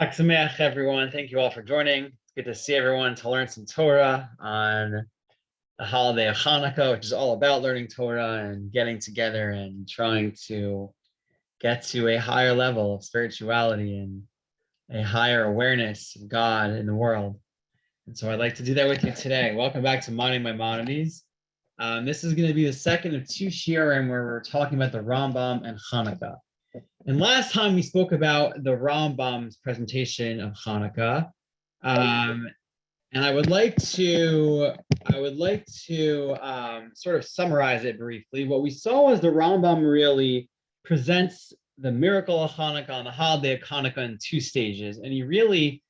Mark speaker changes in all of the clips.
Speaker 1: Chag Sameach, everyone. Thank you all for joining. It's good to see everyone to learn some Torah on the holiday of Hanukkah, which is all about learning Torah and getting together and trying to get to a higher level of spirituality and a higher awareness of God in the world. And so I'd like to do that with you today. Welcome back to Maimonides. This is going to be the second of two shiurim where we're talking about the Rambam and Hanukkah. And last time we spoke about the Rambam's presentation of Hanukkah, and I would like to sort of summarize it briefly. What we saw was the Rambam really presents the miracle of Hanukkah on the holiday of Hanukkah in two stages, and he really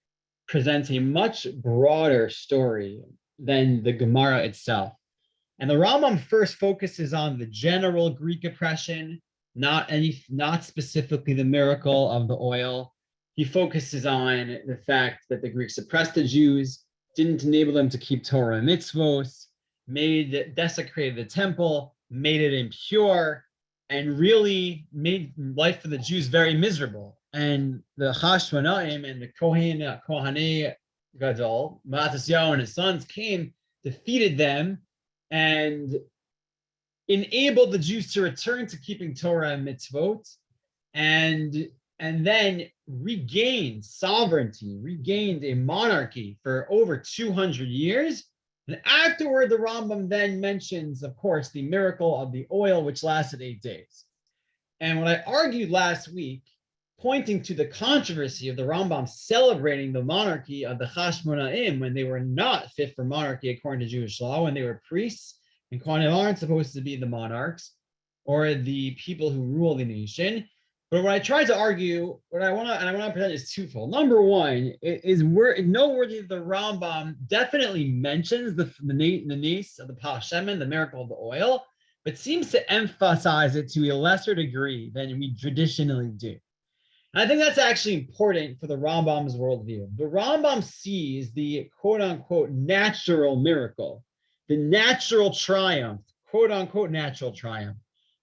Speaker 1: presents a much broader story than the Gemara itself. And the Rambam first focuses on the general Greek oppression, not specifically the miracle of the oil. He focuses on the fact that the Greeks oppressed the Jews, didn't enable them to keep Torah and mitzvos, desecrated the temple, made it impure, and really made life for the Jews very miserable. And the Shomayim and the Kohanei Gadol, Matisyahu and his sons came, defeated them, and enabled the Jews to return to keeping Torah and mitzvot, and then regained sovereignty, regained a monarchy for over 200 years. And afterward, the Rambam then mentions, of course, the miracle of the oil, which lasted 8 days. And what I argued last week, pointing to the controversy of the Rambam celebrating the monarchy of the Hashmonaim when they were not fit for monarchy according to Jewish law, when they were priests, and Kohanim aren't supposed to be the monarchs or the people who rule the nation. But what I tried to argue, I want to present is twofold. Number one is noteworthy that the Rambam definitely mentions the nace of the Pashemen, the miracle of the oil, but seems to emphasize it to a lesser degree than we traditionally do. And I think that's actually important for the Rambam's worldview. The Rambam sees the quote-unquote natural miracle, the natural triumph, quote-unquote natural triumph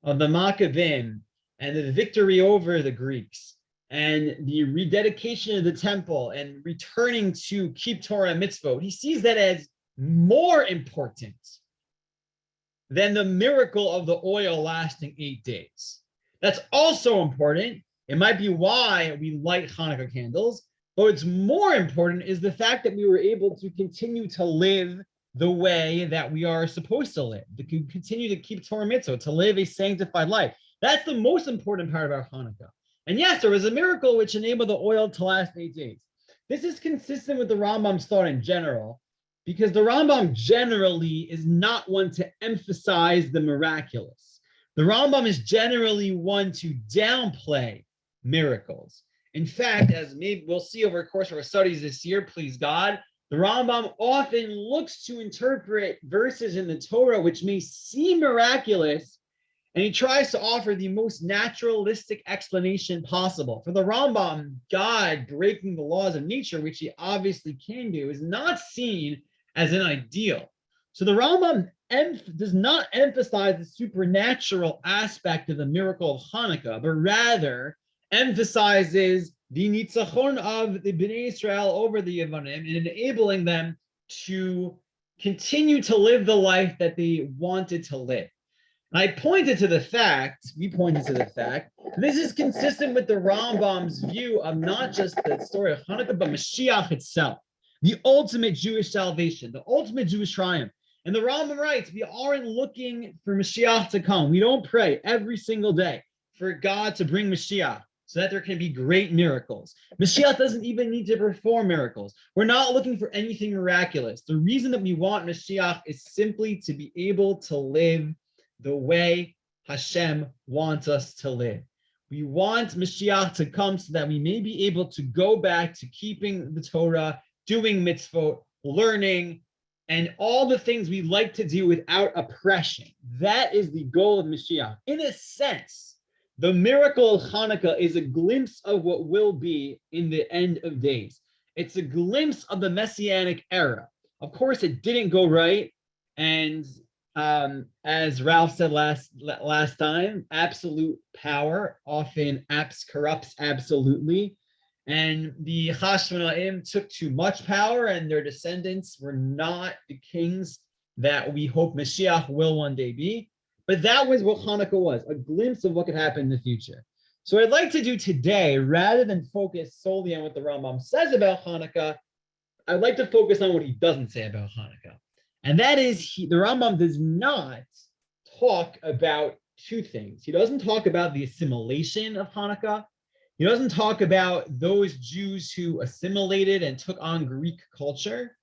Speaker 1: of the Maccabim and the victory over the Greeks and the rededication of the temple and returning to keep Torah and mitzvot. He sees that as more important than the miracle of the oil lasting 8 days. That's also important. It might be why we light Hanukkah candles, but what's more important is the fact that we were able to continue to live the way that we are supposed to live, to continue to keep Torah mitzvah, to live a sanctified life. That's the most important part about Hanukkah. And yes, there was a miracle which enabled the oil to last 8 days. This is consistent with the Rambam's thought in general, because the Rambam generally is not one to emphasize the miraculous. The Rambam is generally one to downplay miracles. In fact, as maybe we'll see over the course of our studies this year, please God, the Rambam often looks to interpret verses in the Torah which may seem miraculous, and he tries to offer the most naturalistic explanation possible. For the Rambam, God breaking the laws of nature, which he obviously can do, is not seen as an ideal. So the Rambam does not emphasize the supernatural aspect of the miracle of Hanukkah, but rather emphasizes the nitzachon of the Bnei Israel over the Yevonim and enabling them to continue to live the life that they wanted to live. We pointed to the fact, this is consistent with the Rambam's view of not just the story of Hanukkah, but Mashiach itself, the ultimate Jewish salvation, the ultimate Jewish triumph. And the Rambam writes, we aren't looking for Mashiach to come. We don't pray every single day for God to bring Mashiach so that there can be great miracles. Mashiach doesn't even need to perform miracles. We're not looking for anything miraculous. The reason that we want Mashiach is simply to be able to live the way Hashem wants us to live. We want Mashiach to come so that we may be able to go back to keeping the Torah, doing mitzvot, learning, and all the things we like to do without oppression. That is the goal of Mashiach. In a sense, the miracle of Hanukkah is a glimpse of what will be in the end of days. It's a glimpse of the Messianic era. Of course, it didn't go right. And as Ralph said last time, absolute power often corrupts absolutely. And the Hashmonaim took too much power, and their descendants were not the kings that we hope Mashiach will one day be. But that was what Hanukkah was, a glimpse of what could happen in the future. So what I'd like to do today, rather than focus solely on what the Rambam says about Hanukkah, I'd like to focus on what he doesn't say about Hanukkah. And that is, the Rambam does not talk about two things. He doesn't talk about the assimilation of Hanukkah. He doesn't talk about those Jews who assimilated and took on Greek culture.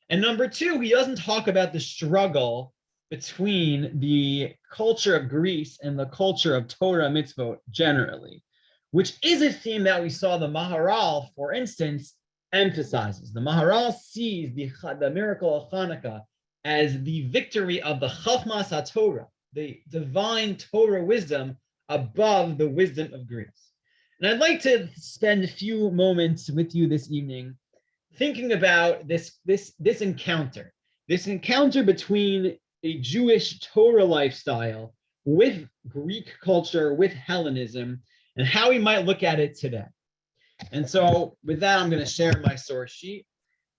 Speaker 1: And number two, he doesn't talk about the struggle between the culture of Greece and the culture of Torah mitzvot generally, which is a theme that we saw the Maharal, for instance, emphasizes. The Maharal sees the miracle of Hanukkah as the victory of the Chachmas HaTorah, the divine Torah wisdom above the wisdom of Greece. And I'd like to spend a few moments with you this evening thinking about this encounter between a Jewish Torah lifestyle with Greek culture, with Hellenism, and how we might look at it today. And so with that, I'm going to share my source sheet.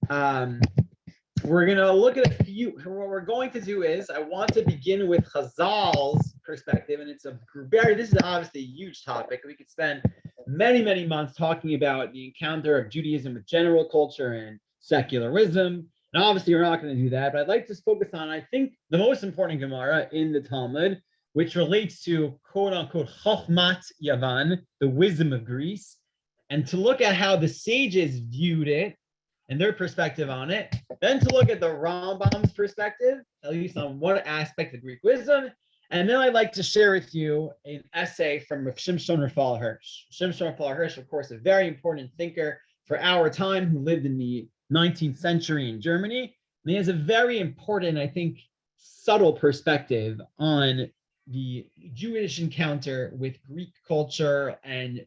Speaker 1: We're going to look at a few. What we're going to do is I want to begin with Chazal's perspective, and this is obviously a huge topic. We could spend many, many months talking about the encounter of Judaism with general culture and secular wisdom. And obviously, we're not going to do that, but I'd like to focus on, I think, the most important Gemara in the Talmud, which relates to quote unquote Chochmat Yavan, the wisdom of Greece, and to look at how the sages viewed it and their perspective on it, then to look at the Rambam's perspective, at least on one aspect of Greek wisdom, and then I'd like to share with you an essay from Shimshon Raphael Hirsch. Shimshon Raphael Hirsch, of course, a very important thinker for our time who lived in the 19th century in Germany. And he has a very important, I think, subtle perspective on the Jewish encounter with Greek culture and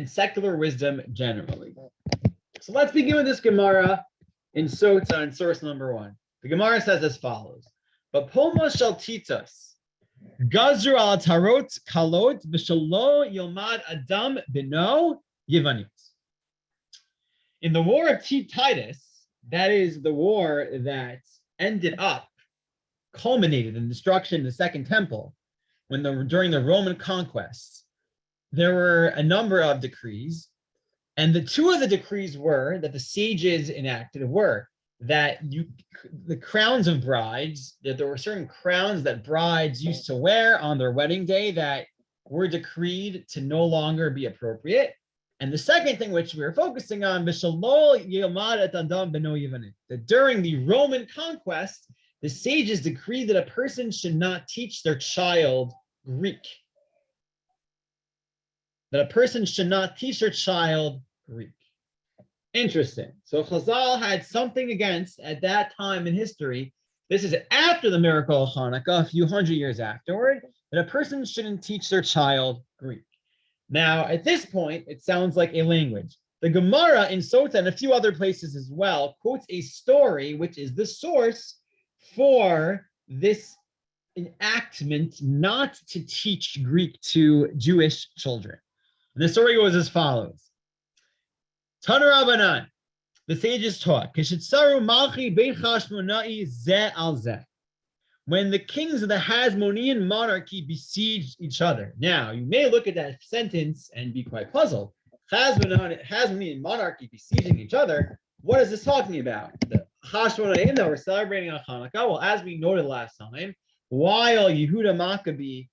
Speaker 1: secular wisdom generally. So let's begin with this Gemara in Sota, in source number 1. The Gemara says as follows: "But Pomos shall titus, gazru al tarot kalot v'shalo yilmad adam bino yivanit." In the war of Titus, that is the war that culminated in destruction of the Second Temple, during the Roman conquests, there were a number of decrees. And the two of the decrees were that the sages enacted were that the crowns of brides, that there were certain crowns that brides used to wear on their wedding day that were decreed to no longer be appropriate. And the second thing, which we were focusing on, that during the Roman conquest, the sages decreed that a person should not teach their child Greek. That a person should not teach their child Greek. Interesting. So Chazal had something against, at that time in history, this is after the miracle of Hanukkah, a few hundred years afterward, that a person shouldn't teach their child Greek. Now, at this point, it sounds like a language. The Gemara in Sota and a few other places as well quotes a story, which is the source for this enactment not to teach Greek to Jewish children. And the story goes as follows. Tanu Rabbanan, the sages taught, Keshitzaru Malchi Bein Chashmonai Zeh al Zeh. When the kings of the Hasmonean monarchy besieged each other. Now, you may look at that sentence and be quite puzzled. Hasmonean monarchy besieging each other. What is this talking about? The Hashmonaim that we're celebrating on Hanukkah. Well, as we noted last time, while Judah Maccabee,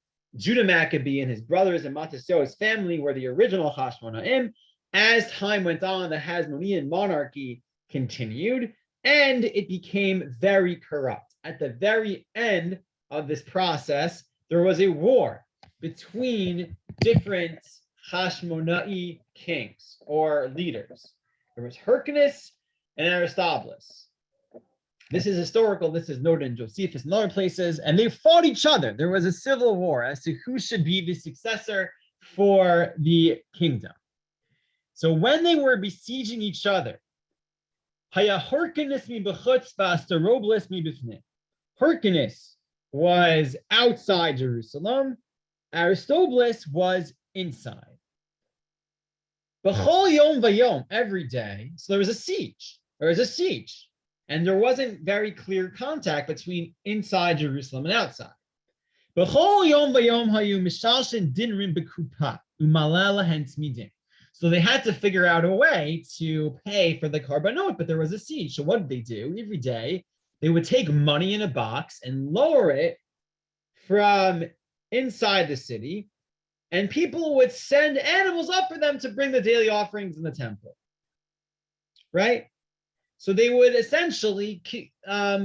Speaker 1: and his brothers and Matisyahu's family were the original Hashmonaim, as time went on, the Hasmonean monarchy continued, and it became very corrupt. At the very end of this process, there was a war between different Hashmonae kings or leaders. There was Hyrcanus and Aristobulus. This is historical. This is noted in Josephus and other places, and they fought each other. There was a civil war as to who should be the successor for the kingdom. So when they were besieging each other, Hyrcanus was outside Jerusalem. Aristobulus was inside. B'chol yom vayom, every day. So there was a siege. And there wasn't very clear contact between inside Jerusalem and outside. B'chol yom vayom hayu mishalshin dinrim b'kupa umalala hence midin. So they had to figure out a way to pay for the karbanot, but there was a siege. So what did they do? Every day, they would take money in a box and lower it from inside the city, and people would send animals up for them to bring the daily offerings in the temple, right? So they would essentially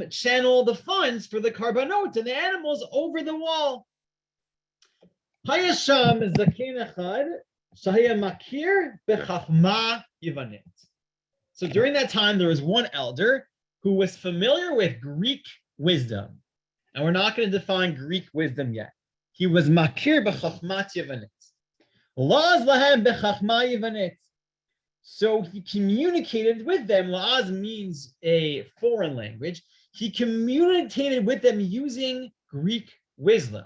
Speaker 1: channel the funds for the karbanot and the animals over the wall. Hayasham zaken echad shahaya makir bechachma yivanit. So during that time, there was one elder who was familiar with Greek wisdom. And we're not going to define Greek wisdom yet. He was makir b'chachmat yivanit. Laz lahem b'chachma yivanit. So he communicated with them. Laz means a foreign language. He communicated with them using Greek wisdom.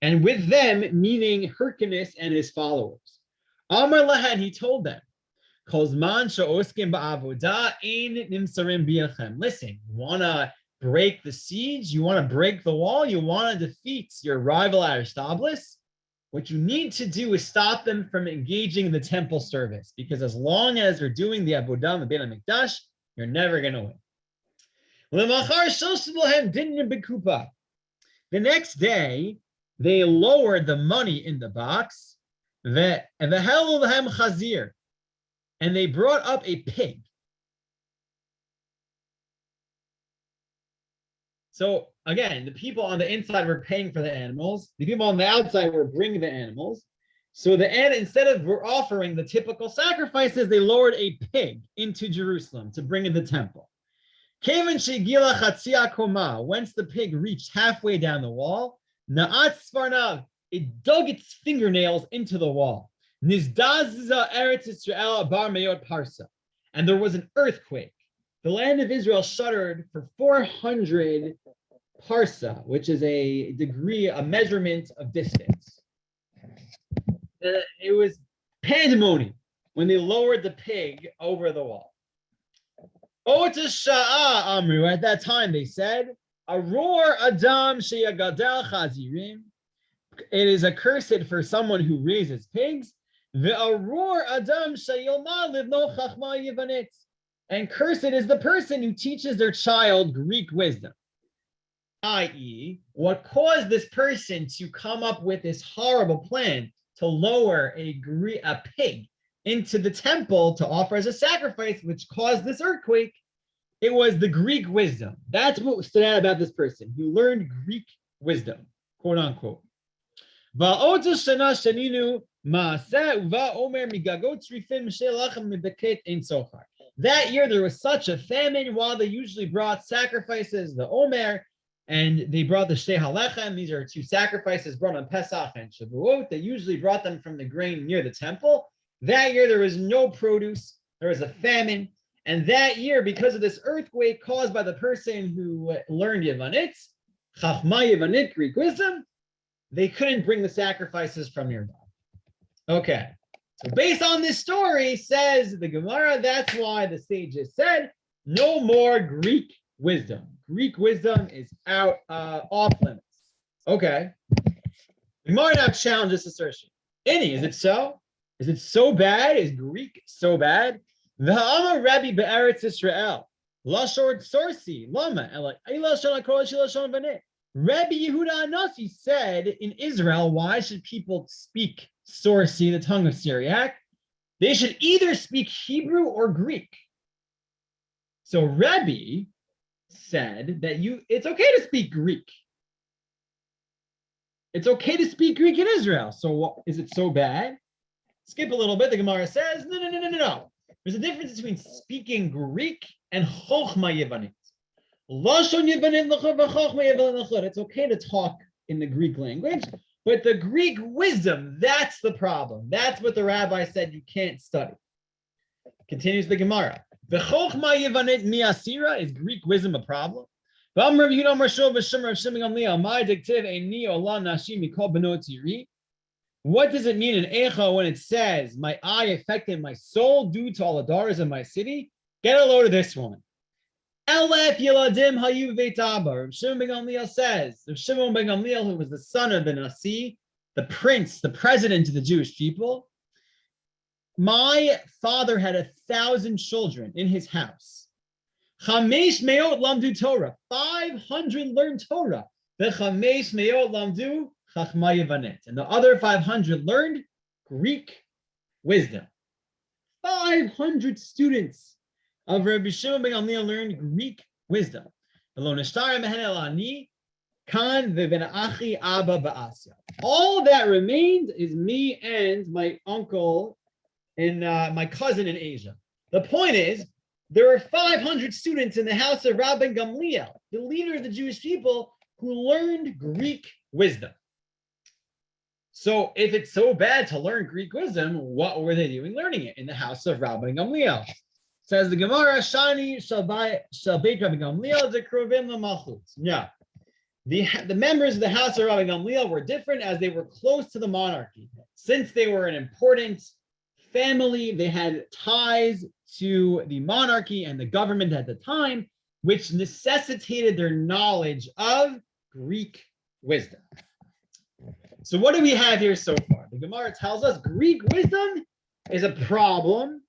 Speaker 1: And with them, meaning Hyrcanus and his followers. Amar lahen, he told them, listen, you want to break the siege, you want to break the wall, you want to defeat your rival Aristobulus, what you need to do is stop them from engaging in the temple service, because as long as they're doing the Avodah and Beit HaMikdash, you're never going to win. The next day, they lowered the money in the box, and they brought up a pig. So again, the people on the inside were paying for the animals. The people on the outside were bringing the animals. So instead of offering the typical sacrifices, they lowered a pig into Jerusalem to bring in the temple. Once the pig reached halfway down the wall, it dug its fingernails into the wall. And there was an earthquake. The land of Israel shuddered for 400 parsa, which is a degree, a measurement of distance. It was pandemonium when they lowered the pig over the wall. Amru, at that time they said, Aror Adam sheyagadel chazirim. It is accursed for someone who raises pigs. Ve'aror Adam sheyilma livno chachma yivanit. And cursed is the person who teaches their child Greek wisdom. I.e., what caused this person to come up with this horrible plan to lower a pig into the temple to offer as a sacrifice, which caused this earthquake, it was the Greek wisdom. That's what stood out about this person. He learned Greek wisdom, quote unquote. That year, there was such a famine. While they usually brought sacrifices, the Omer, and they brought the Shtei Halechem. These are two sacrifices brought on Pesach and Shavuot. They usually brought them from the grain near the temple. That year, there was no produce. There was a famine. And that year, because of this earthquake caused by the person who learned Yevanit, Chachma Yevanit, Greek wisdom, they couldn't bring the sacrifices from nearby. Okay. So based on this story, says the Gemara, that's why the sages said, no more Greek wisdom. Greek wisdom is off limits. Okay. The Gemara now challenges this assertion. Is it so? Is it so bad? Is Greek so bad? V'ha'amar Rabbi be'eretz Yisrael. Lashor sorsi. Lama. Rabbi Yehuda Anasi said, in Israel, why should people speak Sorsi, the tongue of Syriac? They should either speak Hebrew or Greek. So Rabbi said that it's okay to speak Greek. It's okay to speak Greek in Israel. So is it so bad? Skip a little bit. The Gemara says, no. There's a difference between speaking Greek and Chochma Yevanit. It's okay to talk in the Greek language, but the Greek wisdom, that's the problem. That's what the rabbi said you can't study. Continues the Gemara. Is Greek wisdom a problem? What does it mean in Echa when it says, my eye affected my soul due to all the daughters of my city? Get a load of this one. Elef Yeladim Hayu Beit Abba. Rav Shimon ben Gamliel says, Rav Shimon ben Gamliel, who was the son of the Nasi, the prince, the president of the Jewish people, my father had 1,000 children in his house. Chamesh meot lamdu Torah. 500 learned Torah. The chamesh meot lamdu chachma yevanet. And the other 500 learned Greek wisdom. 500 students of Rabbi Shimon ben Gamliel learned Greek wisdom. All that remained is me and my uncle and my cousin in Asia. The point is, there were 500 students in the house of Rabbi Gamliel, the leader of the Jewish people, who learned Greek wisdom. So if it's so bad to learn Greek wisdom, what were they doing learning it in the house of Rabbi Gamliel? Says the Gemara, Shani Shabbat Rabbi Gamliel the Krovim Lamalchut. Yeah. The members of the house of Rabbi Gamliel were different as they were close to the monarchy. Since they were an important family, they had ties to the monarchy and the government at the time, which necessitated their knowledge of Greek wisdom. So what do we have here so far? The Gemara tells us Greek wisdom is a problem.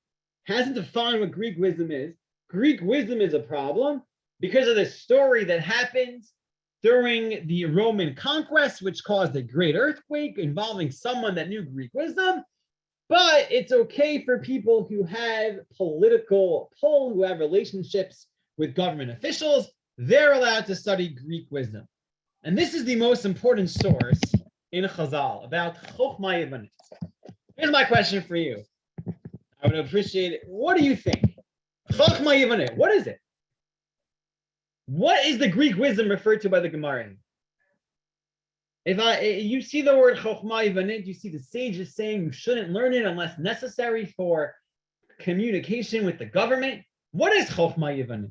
Speaker 1: Hasn't defined what Greek wisdom is. Greek wisdom is a problem because of the story that happens during the Roman conquest, which caused a great earthquake involving someone that knew Greek wisdom. But it's okay for people who have political pull, who have relationships with government officials. They're allowed to study Greek wisdom. And this is the most important source in Chazal about Chochma Yevanit. Here's my question for you. I would appreciate it. What do you think? Chochma Yevanit, what is it? What is the Greek wisdom referred to by the Gemara? You see the word Chochma Yevanit, you see the sages saying you shouldn't learn it unless necessary for communication with the government. What is Chochma Yevanit?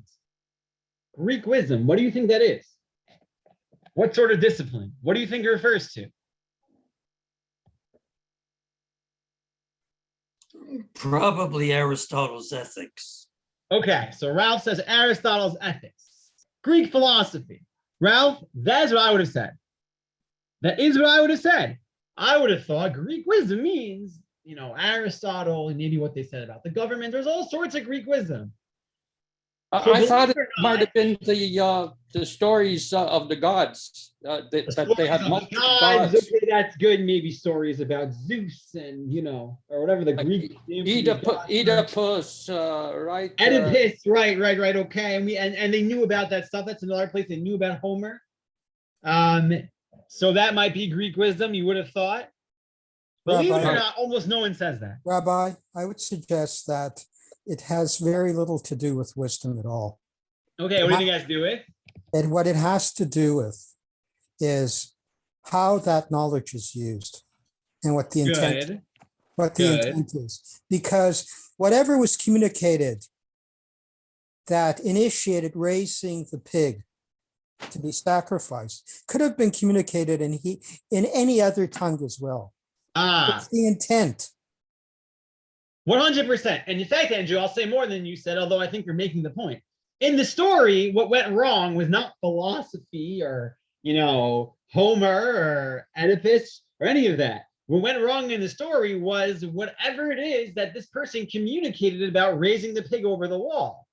Speaker 1: Greek wisdom. What do you think that is? What sort of discipline? What do you think it refers to?
Speaker 2: Probably Aristotle's ethics.
Speaker 1: Okay, so Ralph says Aristotle's ethics. Greek philosophy. Ralph, that's what I would have said. That is what I would have said. I would have thought Greek wisdom means, Aristotle and maybe what they said about the government. There's all sorts of Greek wisdom.
Speaker 3: So I thought it might have been the stories of the gods that they had multiple gods.
Speaker 1: Okay, that's good. Maybe stories about Zeus and or whatever the Greek.
Speaker 3: Oedipus, right?
Speaker 1: Oedipus, right. Okay, and they knew about that stuff. That's another place they knew about Homer. So that might be Greek wisdom. You would have thought. Believe it or not, almost no one says that.
Speaker 4: Rabbi, I would suggest that it has very little to do with wisdom at all.
Speaker 1: Okay, what do you think it has to do with?
Speaker 4: And what it has to do with is how that knowledge is used and what the intent, intent is. Because whatever was communicated that initiated raising the pig to be sacrificed could have been communicated in any other tongue as well. It's the intent.
Speaker 1: 100%. And in fact, Andrew, I'll say more than you said, although I think you're making the point. In the story, what went wrong was not philosophy or, Homer or Oedipus or any of that. What went wrong in the story was whatever it is that this person communicated about raising the pig over the wall.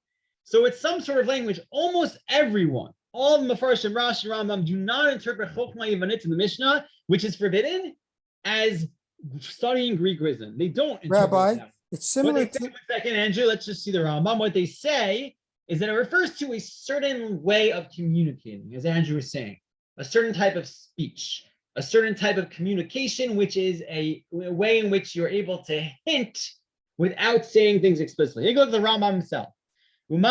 Speaker 1: So it's some sort of language. Almost everyone, all of Mefarshim, Rashi, Rambam, do not interpret Chochma Yevanit in the Mishnah, which is forbidden, as studying Greek wisdom. They don't interpret
Speaker 4: Rabbi,
Speaker 1: that.
Speaker 4: it's similar
Speaker 1: to... One second, Andrew, let's just see the Rambam. What they say is that it refers to a certain way of communicating, as Andrew was saying, a certain type of speech, a certain type of communication, which is a way in which you're able to hint without saying things explicitly. Here goes the Rambam himself. When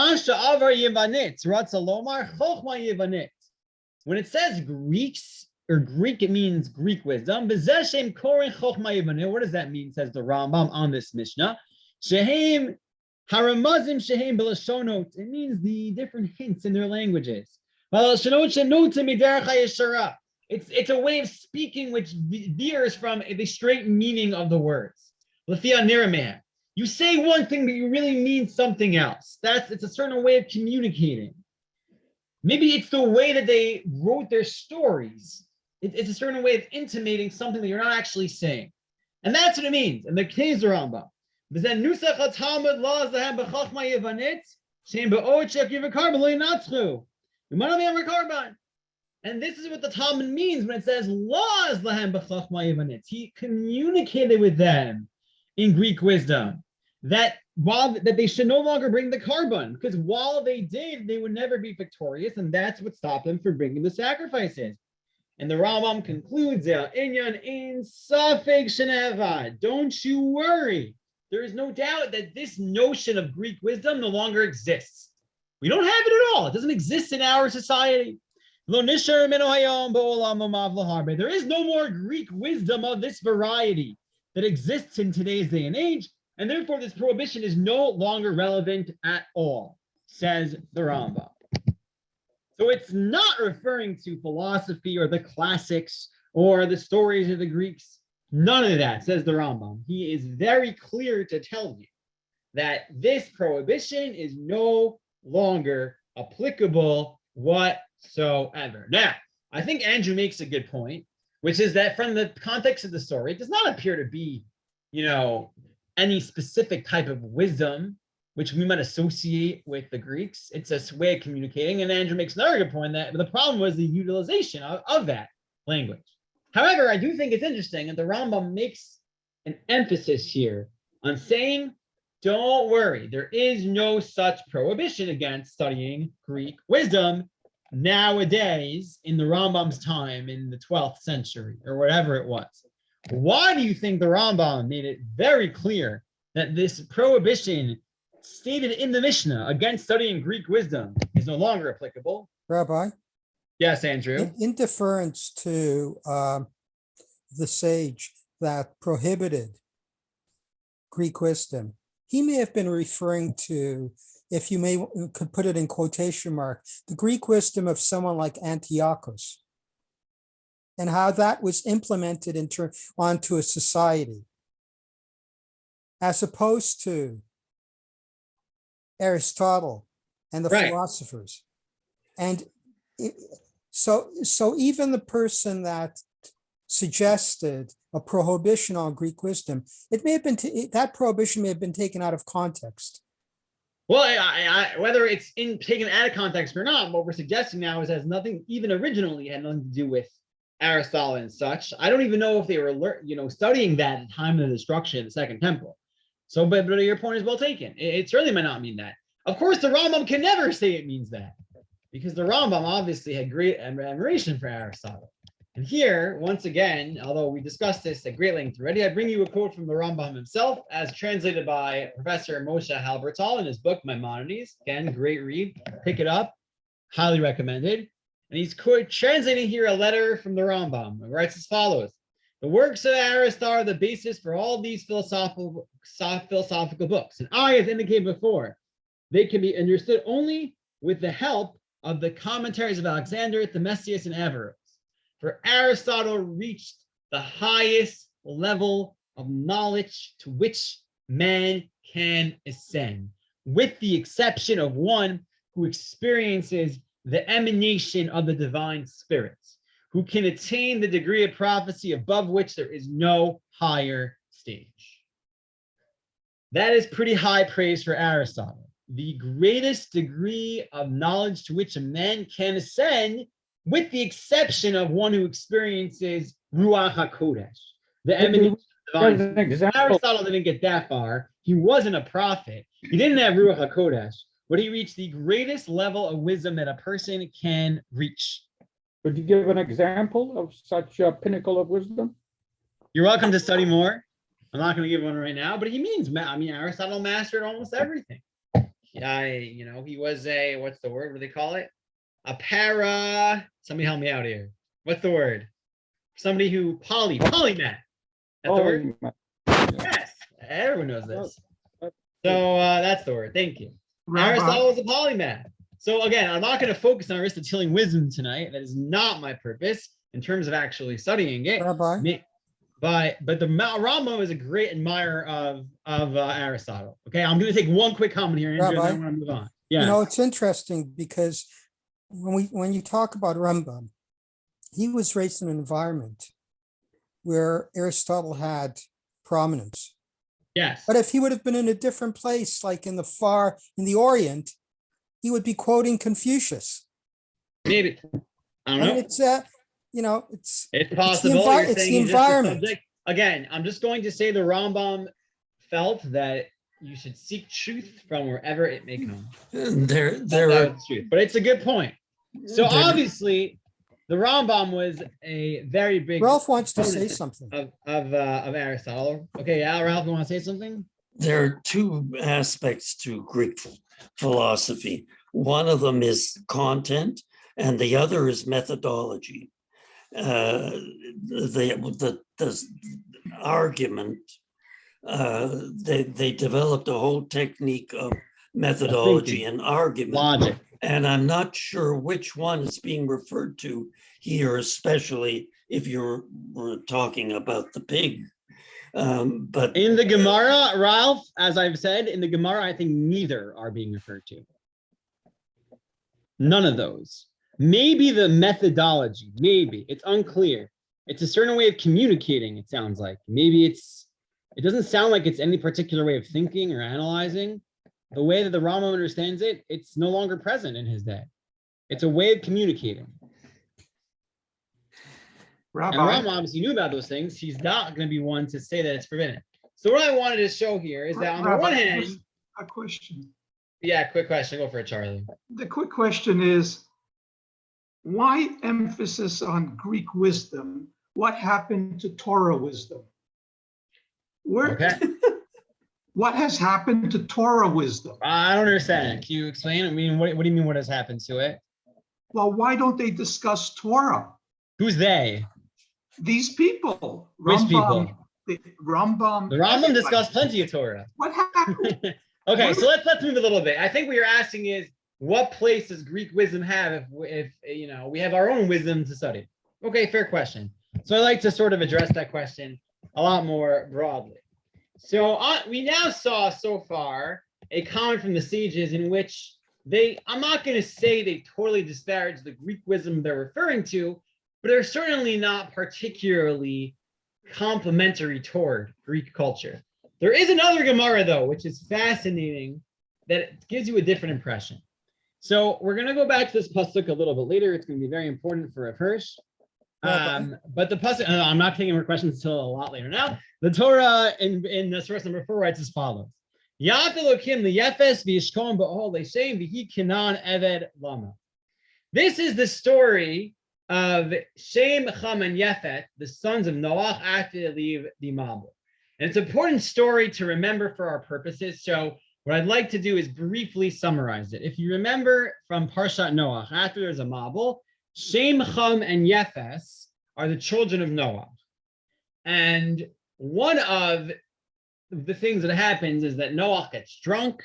Speaker 1: it says Greeks or Greek, it means Greek wisdom. What does that mean, says the Rambam on this Mishnah? Shehem haramazim shehem belashonot. It means the different hints in their languages. It's a way of speaking which veers from the straight meaning of the words. Lefia nirameh. You say one thing, but you really mean something else. It's a certain way of communicating. Maybe it's the way that they wrote their stories. It's a certain way of intimating something that you're not actually saying. And that's what it means. And the case of Rambam. And this is what the Talmud means when it says laws lahem b'chachma yivanitz. He communicated with them in Greek wisdom that they should no longer bring the carbon, because while they did, they would never be victorious, and that's what stopped them from bringing the sacrifices. And the Rambam concludes, Inyan in safek shenevad. Don't you worry. There is no doubt that this notion of Greek wisdom no longer exists. We don't have it at all. It doesn't exist in our society. There is no more Greek wisdom of this variety that exists in today's day and age, and therefore this prohibition is no longer relevant at all, says the Rambam. So it's not referring to philosophy or the classics or the stories of the Greeks. None of that, says the Rambam. He is very clear to tell you that this prohibition is no longer applicable whatsoever. Now, I think Andrew makes a good point, which is that from the context of the story, it does not appear to be, any specific type of wisdom which we might associate with the Greeks. It's a way of communicating. And Andrew makes another good point that the problem was the utilization of that language. However, I do think it's interesting that the Rambam makes an emphasis here on saying, don't worry, there is no such prohibition against studying Greek wisdom nowadays in the Rambam's time in the 12th century or whatever it was. Why do you think the Rambam made it very clear that this prohibition stated in the Mishnah against studying Greek wisdom is no longer applicable?
Speaker 4: Rabbi?
Speaker 1: Yes, Andrew.
Speaker 4: In deference to the sage that prohibited Greek wisdom, he may have been referring to, if you could put it in quotation mark, the Greek wisdom of someone like Antiochus, and how that was implemented onto a society, as opposed to Aristotle and the philosophers. And so even the person that suggested a prohibition on Greek wisdom, it may have been that prohibition may have been taken out of context.
Speaker 1: Well, whether it's taken out of context or not, what we're suggesting now is has nothing, even originally, had nothing to do with Aristotle and such. I don't even know if they were, studying that at the time of the destruction of the Second Temple. So, but your point is well taken. It certainly might not mean that. Of course, the Rambam can never say it means that, because the Rambam obviously had great admiration for Aristotle. And here, once again, although we discussed this at great length already, I bring you a quote from the Rambam himself, as translated by Professor Moshe Halbertal in his book Maimonides. Again, great read. Pick it up. Highly recommended. And he's translating here a letter from the Rambam. It writes as follows: the works of Aristotle are the basis for all these philosophical books. And as indicated before, they can be understood only with the help of the commentaries of Alexander, Themesius, and Averroes. For Aristotle reached the highest level of knowledge to which man can ascend, with the exception of one who experiences the emanation of the divine spirits, who can attain the degree of prophecy above which there is no higher stage. That is pretty high praise for Aristotle. The greatest degree of knowledge to which a man can ascend, with the exception of one who experiences Ruach HaKodesh, the emanation of the divine spirit. Aristotle didn't get that far. He wasn't a prophet. He didn't have Ruach HaKodesh, but he reached the greatest level of wisdom that a person can reach.
Speaker 3: Could you give an example of such a pinnacle of wisdom?
Speaker 1: You're welcome to study more. I'm not going to give one right now, but Aristotle mastered almost everything. He was what's the word? What do they call it? Somebody help me out here. What's the word? Somebody who polymath. That's the word? Yes, everyone knows this. So that's the word. Thank you. Aristotle was a polymath. So again, I'm not going to focus on Aristotelian wisdom tonight. That is not my purpose. in terms of actually studying it.
Speaker 4: Rabbi?
Speaker 1: But the Rambam is a great admirer of Aristotle. Okay, I'm going to take one quick comment here, Andrew, and then I want to move on. Yeah,
Speaker 4: You know, it's interesting because when you talk about Rambam, he was raised in an environment where Aristotle had prominence.
Speaker 1: yes.
Speaker 4: But if he would have been in a different place, like in the Orient, he would be quoting Confucius.
Speaker 1: Maybe. I don't
Speaker 4: I
Speaker 1: know.
Speaker 4: mean, it's
Speaker 1: It's possible. You're
Speaker 4: it's
Speaker 1: saying
Speaker 4: the
Speaker 1: he's just a
Speaker 4: environment.
Speaker 1: subject. Again, I'm just going to say the Rambam felt that you should seek truth from wherever it may come.
Speaker 2: There
Speaker 1: That
Speaker 2: are
Speaker 1: was the truth. But it's a good point. So
Speaker 2: there-
Speaker 1: obviously, the Rambam was a very big
Speaker 4: Ralph wants to say
Speaker 1: proponent
Speaker 4: something.
Speaker 1: of Aristotle. Okay, yeah, Ralph, you want to say something?
Speaker 2: there are two aspects to Greek philosophy. One of them is content, and the other is methodology. The argument, they developed a whole technique of methodology and argument.
Speaker 1: Logic.
Speaker 2: And I'm not sure which one is being referred to here, especially if we're talking about the pig. But
Speaker 1: In the Gemara, Ralph, as I've said, in the Gemara, I think neither are being referred to. None of those. Maybe the methodology, maybe. It's unclear. It's a certain way of communicating, it sounds like. Maybe it doesn't sound like it's any particular way of thinking or analyzing. The way that the Rambam understands it, it's no longer present in his day. It's a way of communicating.
Speaker 5: Rabbi,
Speaker 1: And Rambam obviously knew about those things. He's not going to be one to say that it's forbidden. So what I wanted to show here is that on the
Speaker 5: Rabbi,
Speaker 1: one hand,
Speaker 5: just a question.
Speaker 1: yeah, quick question. Go for it, Charlie.
Speaker 5: The quick question is, why emphasis on Greek wisdom? What happened to Torah wisdom?
Speaker 1: Okay.
Speaker 5: What has happened to Torah wisdom?
Speaker 1: I don't understand. Can you explain? I mean, what do you mean? What has happened to it?
Speaker 5: Well, why don't they discuss Torah?
Speaker 1: Who's they?
Speaker 5: These people.
Speaker 1: Which people?
Speaker 5: The Rambam.
Speaker 1: The Rambam
Speaker 5: everybody.
Speaker 1: discussed plenty of Torah.
Speaker 5: What happened?
Speaker 1: Okay, so let's move a little bit. I think what you're asking is, what place does Greek wisdom have if you know we have our own wisdom to study? Okay, fair question. So I'd like to sort of address that question a lot more broadly. So we now saw so far a comment from the sages in which I'm not going to say they totally disparage the Greek wisdom they're referring to, but they're certainly not particularly complimentary toward Greek culture. There is another Gemara, though, which is fascinating, that gives you a different impression. So we're going to go back to this pasuk a little bit later. It's going to be very important for Rav Hirsch. But the pasuk, I'm not taking more questions until a lot later. Now, the Torah in the source number 4 writes as follows: Yaf Elokim liyefes v'yishkom ba'ol le'shem v'hi kinan eved lama. This is the story of Shem, Cham, and Yefet, the sons of Noach, after they leave the Mabul. And it's an important story to remember for our purposes. So what I'd like to do is briefly summarize it. If you remember from Parshat Noach, after there's a Mabul, Shem, Cham, and Yefes are the children of Noach. And one of the things that happens is that Noach gets drunk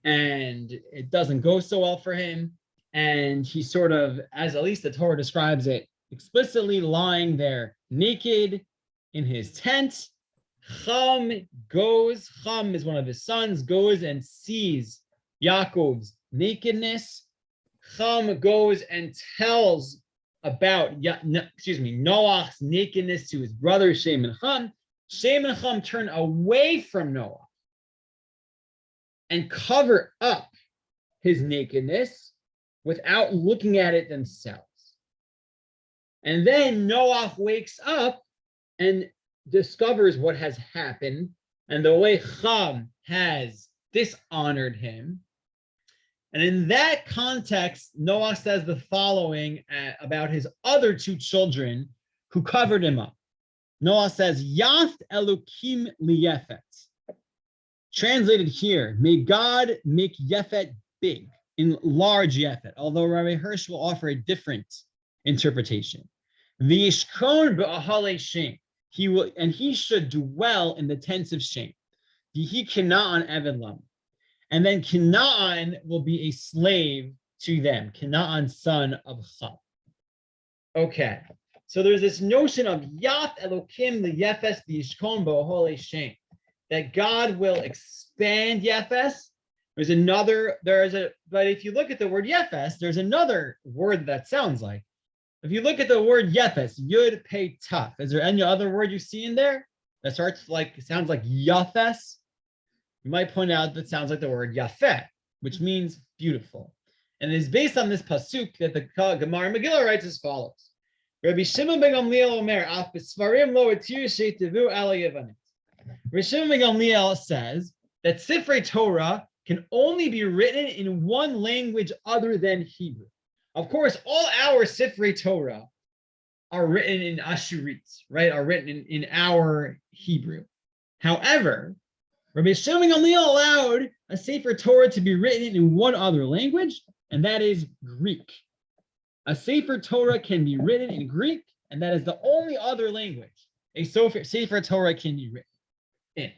Speaker 1: and it doesn't go so well for him. And he sort of, as at least the Torah describes it, explicitly lying there naked in his tent. Cham is one of his sons, goes and sees Yaakov's nakedness. Cham goes and tells about Noach's nakedness to his brother Shem and Cham. Shem and Cham turn away from Noach and cover up his nakedness without looking at it themselves. And then Noach wakes up and discovers what has happened and the way Cham has dishonored him. And in that context, Noach says the following about his other two children who covered him up. Noach says, Yaft Elokim liyefet. Translated here, may God make Yefet big, in large Yefet, although Rabbi Hirsch will offer a different interpretation. V'yishkon b'ahale Shem. He should dwell in the tents of Shem. V'hi Kanaan eved lam. And then Kanaan will be a slave to them. Kanaan, son of Cham. Okay, So there's this notion of Yat Elokim Yefes B'Yishkon Bo'Hole Shem, that God will expand Yefes. But if you look at the word Yefes, there's another word that sounds like. If you look at the word Yefes, Yud Pei Taf, is there any other word you see in there that sounds like Yafes? You might point out that sounds like the word Yafeh, which means beautiful. And it is based on this pasuk that the Gemara Megillah writes as follows. Rabbi Shimon ben Gamliel Omer, Af b'sfarim lo etir she'tevu ala Yevanit. Rabbi Shimon ben Gamliel says that Sifrei Torah can only be written in one language other than Hebrew. Of course, all our Sifrei Torah are written in Ashurit, right? Are written in our Hebrew. However, Rabbi Shimon ben Gamliel allowed a Sefer Torah to be written in one other language, and that is Greek. A Sefer Torah can be written in Greek, and that is the only other language a Sefer Torah can be written in.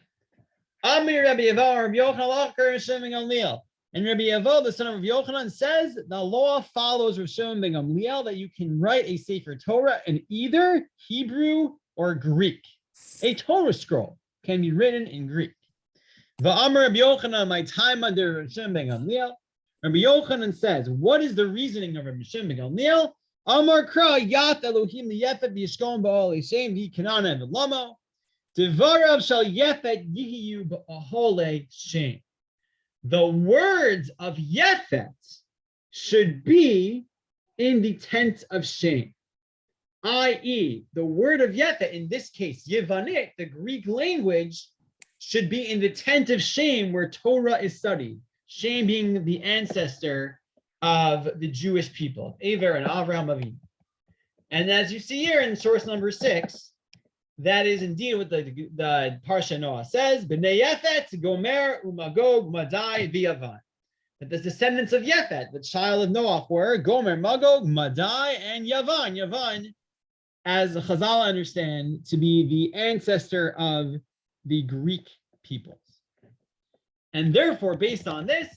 Speaker 1: Amir Rabbi Yeval, Rabbi Yochanan, Rabbi Shimon ben Gamliel. And Rabbi Yeval, the son of Rabbi Yochanan, says the law follows Rabbi Shimon ben Gamliel that you can write a Sefer Torah in either Hebrew or Greek. A Torah scroll can be written in Greek. Va'amar Rabbi Yochanan, my time under Rabbi Shimon ben Gamliel. Rabbi Yochanan says, what is the reasoning of Rabbi Shimon ben Gamliel? Amar Kra Yat Elohim Yefet B'Yishkon Ba'al Shem V'Kanana V'Lamo Devarav Shal Yefet Yihiyu Ba'Hole Shem. The words of Yefet should be in the tent of Shem, i.e., the word of Yefet, in this case, Yevanit, the Greek language, should be in the tent of Shem where Torah is studied. Shem being the ancestor of the Jewish people, Aver and Avraham Avinu. And as you see here in source number 6, that is indeed what the Parsha Noah says, B'nei Yefet, Gomer, Umagog, Madai, V'Yavan. That the descendants of Yefet, the child of Noah, were Gomer, Magog, Madai, and Yavan. Yavan, as the Chazal understand, to be the ancestor of the Greek peoples. And therefore, based on this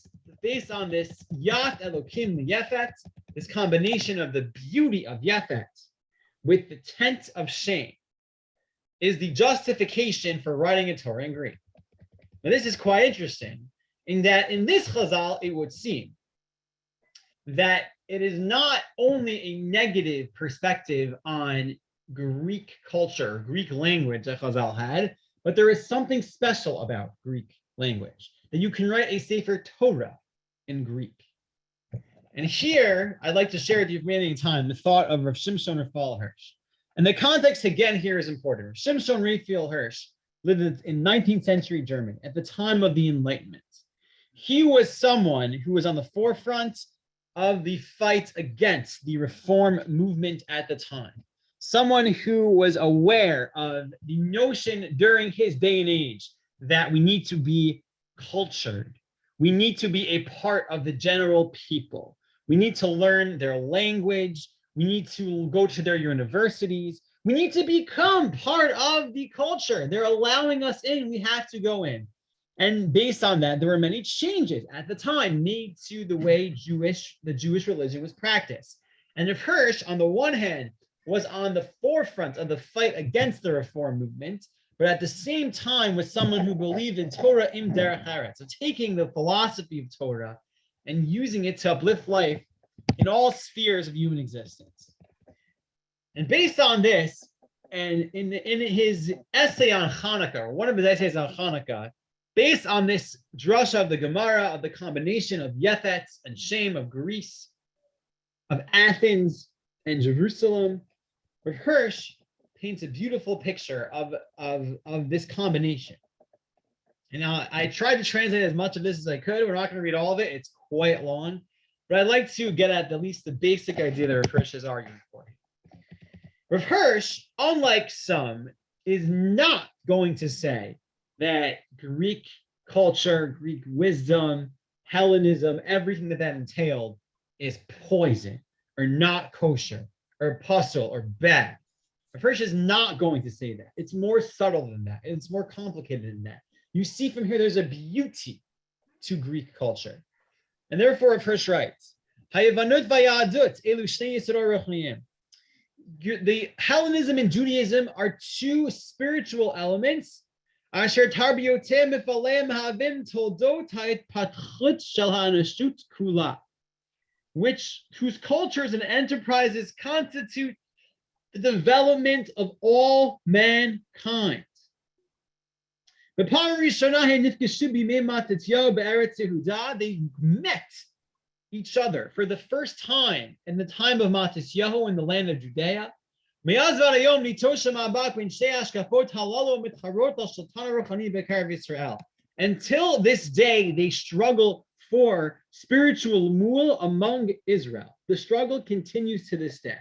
Speaker 1: Yat Elokim Yefet, this combination of the beauty of Yefet with the tent of Shem, is the justification for writing a Torah in Greek. Now, this is quite interesting, in that in this Chazal, it would seem that it is not only a negative perspective on Greek culture, Greek language that Chazal had, but there is something special about Greek language, that you can write a Sefer Torah in Greek. And here, I'd like to share with you, if we have any time, the thought of Rav Shimshon Raphael Hirsch. And the context, again, here is important. Shimshon Raphael Hirsch lived in 19th century Germany at the time of the Enlightenment. He was someone who was on the forefront of the fight against the reform movement at the time. Someone who was aware of the notion during his day and age that we need to be cultured. We need to be a part of the general people. We need to learn their language. We need to go to their universities. We need to become part of the culture. They're allowing us in. We have to go in. And based on that, there were many changes at the time made to the way the Jewish religion was practiced. And if Hirsch, on the one hand, was on the forefront of the fight against the reform movement, but at the same time was someone who believed in Torah im derech eretz, so taking the philosophy of Torah and using it to uplift life in all spheres of human existence. And based on this, and in his essay on Hanukkah, or one of his essays on Hanukkah, based on this drasha of the Gemara, of the combination of Yefet and Shem, of Greece, of Athens and Jerusalem, Rav Hirsch paints a beautiful picture of this combination. And now I tried to translate as much of this as I could. We're not going to read all of it. It's quite long. But I'd like to get at least the basic idea that Rav Hirsch is arguing for. Rav Hirsch, unlike some, is not going to say that Greek culture, Greek wisdom, Hellenism, everything that entailed is poison or not kosher or puzzle or bad. Rav Hirsch is not going to say that. It's more subtle than that. It's more complicated than that. You see from here, there's a beauty to Greek culture. And therefore, Rav Hirsch writes, the Hellenism and Judaism are two spiritual elements. Asher tarbiotem mifalem havim toldotay patchut shel ha'anashut kula, whose cultures and enterprises constitute the development of all mankind. They met each other for the first time in the time of Matisyahu in the land of Judea. Until this day, they struggle for spiritual mul among Israel. The struggle continues to this day.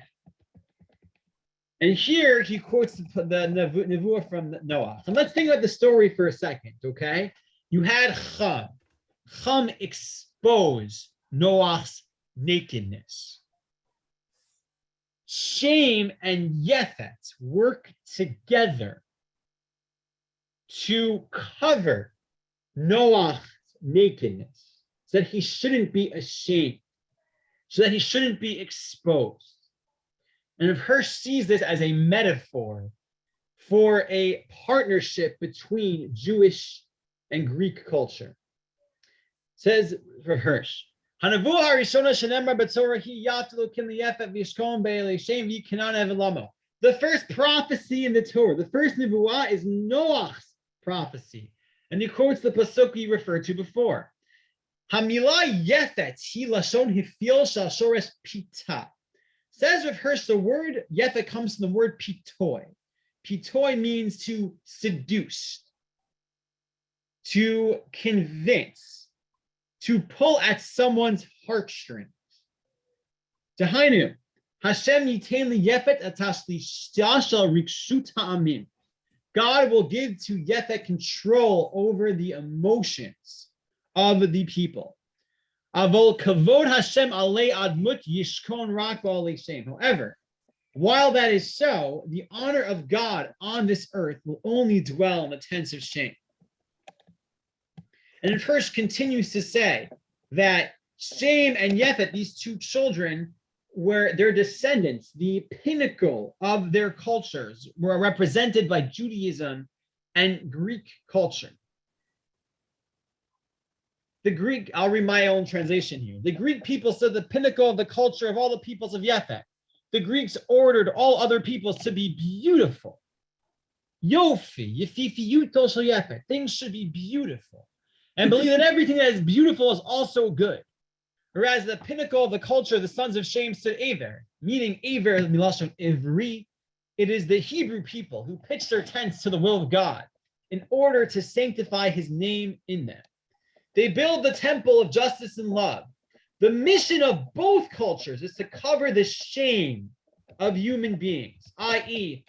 Speaker 1: And here he quotes the nevuah from Noah. And let's think about the story for a second, okay? You had Chum. Chum exposed Noah's nakedness. Shem and Yefet work together to cover Noah's nakedness so that he shouldn't be ashamed, so that he shouldn't be exposed. And if Hirsch sees this as a metaphor for a partnership between Jewish and Greek culture, says for Hirsch, the first prophecy in the Torah, the first nevuah is Noah's prophecy. And he quotes the pasuk we referred to before. Hamila Yefet hi lashon hifil shal shores pita. Says with Hirsch, the word Yefet comes from the word pitoi. Pitoi means to seduce, to convince, to pull at someone's heartstrings. Dahainu, Hashem yitain li Yefet atashli shashal rikshut ha'amim. God will give to Yefet control over the emotions of the people. Avol kavod Hashem alei admut yishkon rak ba'alei shem. However, while that is so, the honor of God on this earth will only dwell in the tents of shame. And it first continues to say that Shem and Yefet, these two children, were their descendants, the pinnacle of their cultures, were represented by Judaism and Greek culture. The Greek, I'll read my own translation here. The Greek people said the pinnacle of the culture of all the peoples of Yefet. The Greeks ordered all other peoples to be beautiful. Yofi, yefifiyuto shel Yefet. Things should be beautiful. And believe that everything that is beautiful is also good. Whereas the pinnacle of the culture, the sons of Shem stood Aver, meaning Aver, milashon Ivri. It is the Hebrew people who pitched their tents to the will of God in order to sanctify his name in them. They build the temple of justice and love. The mission of both cultures is to cover the shame of human beings, i.e.,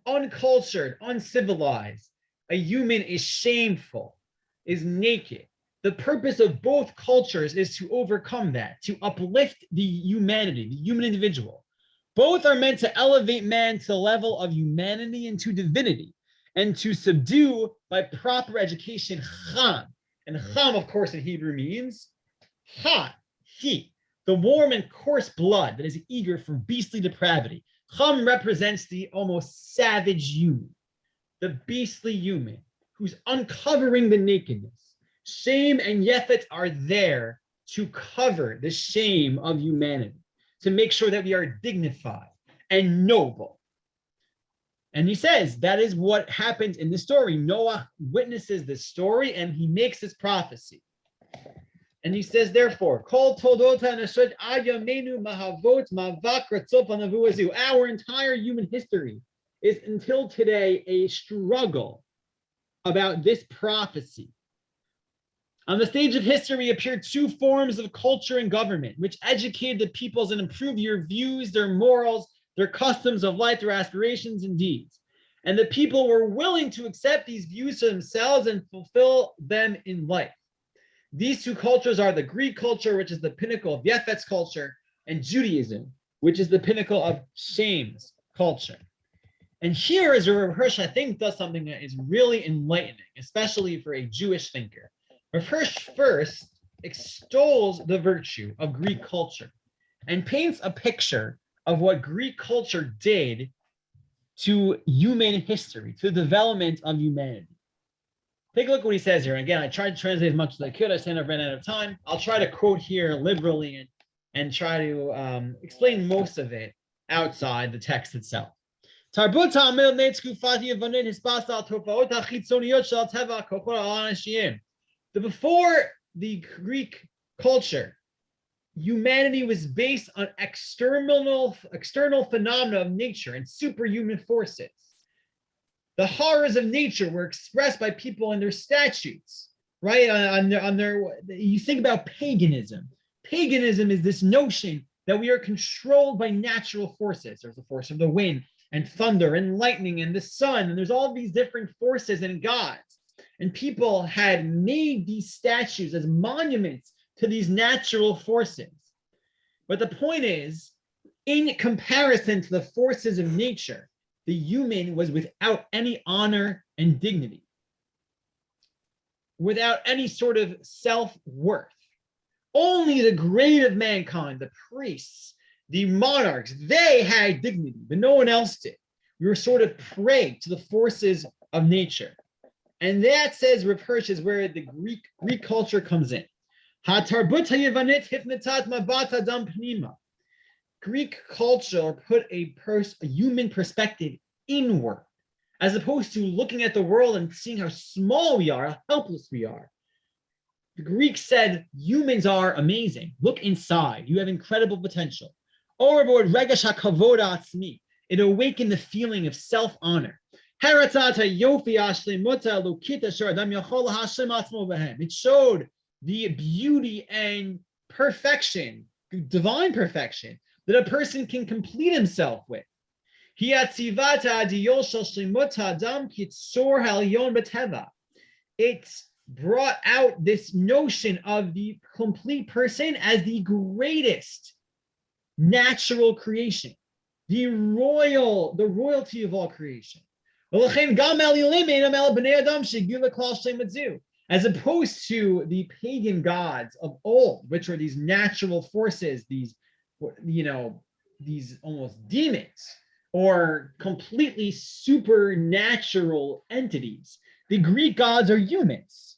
Speaker 1: uncultured, uncivilized. A human is shameful, is naked. The purpose of both cultures is to overcome that, to uplift the humanity, the human individual. Both are meant to elevate man to the level of humanity and to divinity, and to subdue by proper education, cham. And cham, of course, in Hebrew means hot, heat, the warm and coarse blood that is eager for beastly depravity. Cham represents the almost savage human, the beastly human who's uncovering the nakedness. Shem and Yefet are there to cover the shame of humanity, to make sure that we are dignified and noble. And he says that is what happens in the story. Noah witnesses this story and he makes this prophecy. And he says, therefore, Kol toldota nashot ad yameinu mahavot mavak ratzot hanavuah zu. Our entire human history is until today a struggle about this prophecy. On the stage of history appeared two forms of culture and government, which educated the peoples and improved their views, their morals, their customs of life, their aspirations and deeds. And the people were willing to accept these views for themselves and fulfill them in life. These two cultures are the Greek culture, which is the pinnacle of Yefet's culture, and Judaism, which is the pinnacle of Shem's culture. And here is where Hirsch, I think, does something that is really enlightening, especially for a Jewish thinker. Hirsch first extols the virtue of Greek culture and paints a picture of what Greek culture did to human history, to the development of humanity. Take a look what he says here. Again, I tried to translate as much as I could. I said I've ran out of time. I'll try to quote here liberally and try to explain most of it outside the text itself. Before the Greek culture, humanity was based on external phenomena of nature and superhuman forces. The horrors of nature were expressed by people in their statutes, right? You think about paganism. Paganism is this notion that we are controlled by natural forces. There's the force of the wind and thunder and lightning and the sun, and there's all these different forces and gods. And people had made these statues as monuments to these natural forces. But the point is, in comparison to the forces of nature, the human was without any honor and dignity, without any sort of self-worth. Only the great of mankind, the priests, the monarchs, they had dignity, but no one else did. We were sort of prey to the forces of nature. And that, says Rav Hirsch, is where the Greek culture comes in. Greek culture put a human perspective inward, as opposed to looking at the world and seeing how small we are, how helpless we are. The Greeks said humans are amazing. Look inside. You have incredible potential. It awakened the feeling of self-honor. It showed the beauty and perfection, divine perfection, that a person can complete himself with. It brought out this notion of the complete person as the greatest natural creation, the royalty of all creation. As opposed to the pagan gods of old, which are these natural forces, these almost demons or completely supernatural entities. The Greek gods are humans.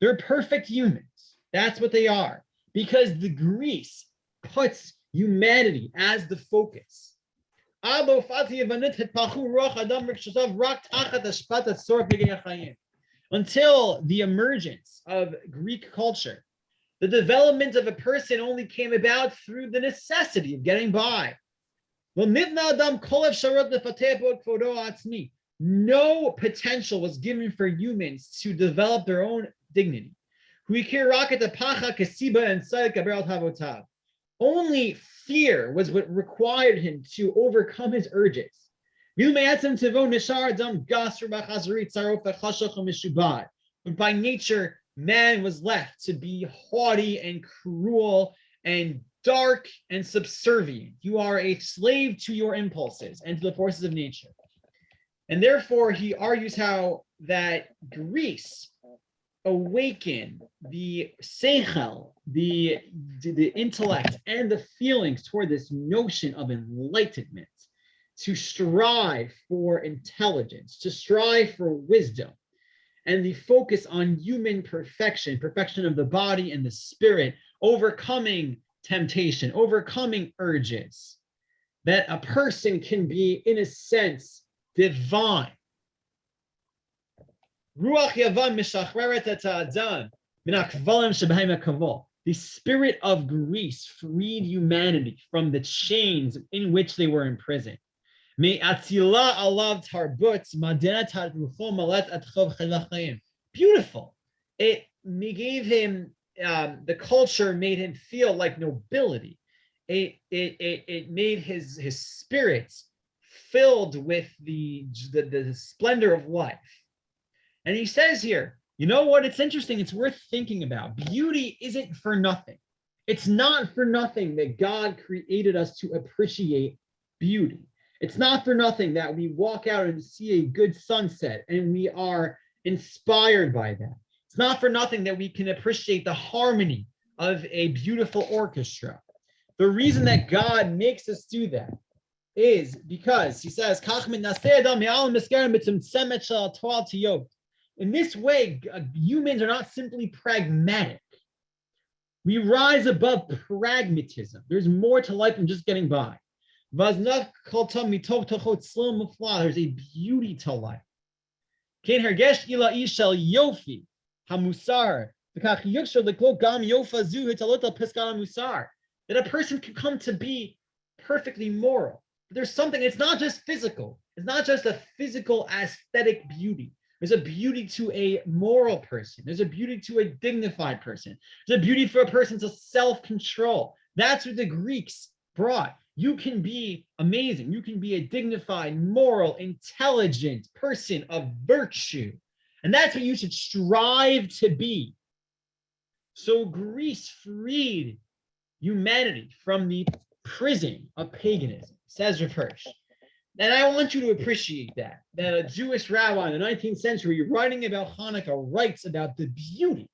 Speaker 1: They're perfect humans. That's what they are, because the Greece puts humanity as the focus. Until the emergence of Greek culture, the development of a person only came about through the necessity of getting by. No potential was given for humans to develop their own dignity. Only fear was what required him to overcome his urges. But by nature, man was left to be haughty and cruel and dark and subservient. You are a slave to your impulses and to the forces of nature. And therefore, he argues how that Greece awakened the seichel, the intellect, and the feelings toward this notion of enlightenment, to strive for intelligence, to strive for wisdom, and the focus on human perfection, perfection of the body and the spirit, overcoming temptation, overcoming urges, that a person can be, in a sense, divine. Ruach Yavan mishachreret et ha'adam min ha'kvalim shebehem ha'kavol. The spirit of Greece freed humanity from the chains in which they were imprisoned. Me'atzila alav tarbut madenat ha'rucho malet atchov chelachayim. Beautiful. It gave him, the culture made him feel like nobility. It made his spirits filled with the splendor of life. And he says here, you know what? It's interesting. It's worth thinking about. Beauty isn't for nothing. It's not for nothing that God created us to appreciate beauty. It's not for nothing that we walk out and see a good sunset and we are inspired by that. It's not for nothing that we can appreciate the harmony of a beautiful orchestra. The reason that God makes us do that is because he says, in this way, humans are not simply pragmatic. We rise above pragmatism. There's more to life than just getting by. There's a beauty to life. That a person can come to be perfectly moral. But there's something, it's not just physical. It's not just a physical aesthetic beauty. There's a beauty to a moral person. There's a beauty to a dignified person. There's a beauty for a person to self-control. That's what the Greeks brought. You can be amazing. You can be a dignified, moral, intelligent person of virtue. And that's what you should strive to be. So Greece freed humanity from the prison of paganism, says Rav Hirsch. And I want you to appreciate that a Jewish rabbi in the 19th century writing about Hanukkah writes about the beauty